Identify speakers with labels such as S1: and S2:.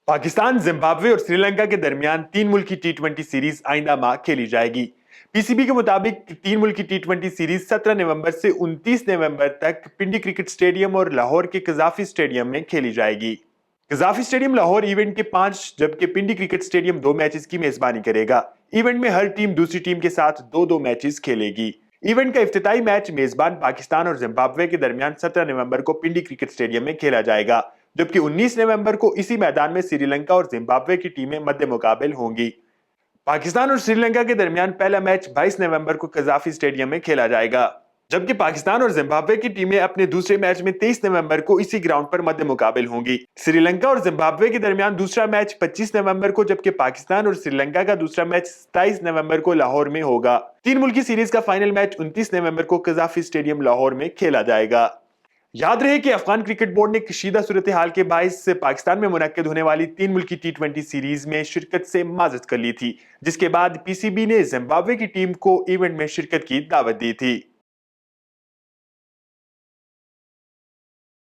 S1: Pakistan, Zimbabwe और श्रीलंका के दरमियान 3 मुल्की टी20 सीरीज आइंदा माह खेली जाएगी। पीसीबी के मुताबिक 3 मुल्की टी20 सीरीज 17 नवंबर से 29 नवंबर तक पिंडी क्रिकेट स्टेडियम और लाहौर के कजाफी स्टेडियम में खेली जाएगी। कजाफी स्टेडियम लाहौर इवेंट के 5 जबकि पिंडी क्रिकेट स्टेडियम 2 मैचेस की मेजबानी करेगा। इवेंट में हर टीम दूसरी टीम के साथ 2-2 मैचेस खेलेगी। इवेंट का इफ्तिताई मैच मेजबान पाकिस्तान और जिम्बाब्वे के दरमियान 17 नवंबर को पिंडी क्रिकेट स्टेडियम में खेला जाएगा, जबकि 19 नवंबर को इसी मैदान में श्रीलंका और जिम्बाब्वे की टीमें मद्दे मुकाबिल होंगी। पाकिस्तान और श्रीलंका के दरमियान पहला मैच 22 नवंबर को कजाफी स्टेडियम में खेला जाएगा, जबकि पाकिस्तान और जिम्बाब्वे की टीमें अपने दूसरे मैच में 23 नवंबर को इसी ग्राउंड पर मद्दे मुकाबिल होंगी। श्रीलंका और जिम्बाब्वे के दरमियान दूसरा मैच 25 नवंबर को, जबकि पाकिस्तान और श्रीलंका का दूसरा मैच 27 नवंबर को लाहौर में होगा। 3 मुल्की सीरीज का फाइनल मैच 29 नवंबर को कजाफी स्टेडियम लाहौर में खेला जाएगा। याद रहे कि अफगान क्रिकेट बोर्ड ने कशीदा सूरत हाल के बाइस से पाकिस्तान में मुनक्किद होने वाली 3 मुल्की टी20 सीरीज में शिरकत से माजत कर ली थी, जिसके बाद पीसीबी ने जिम्बाब्वे की टीम को इवेंट में शिरकत की दावत दी थी।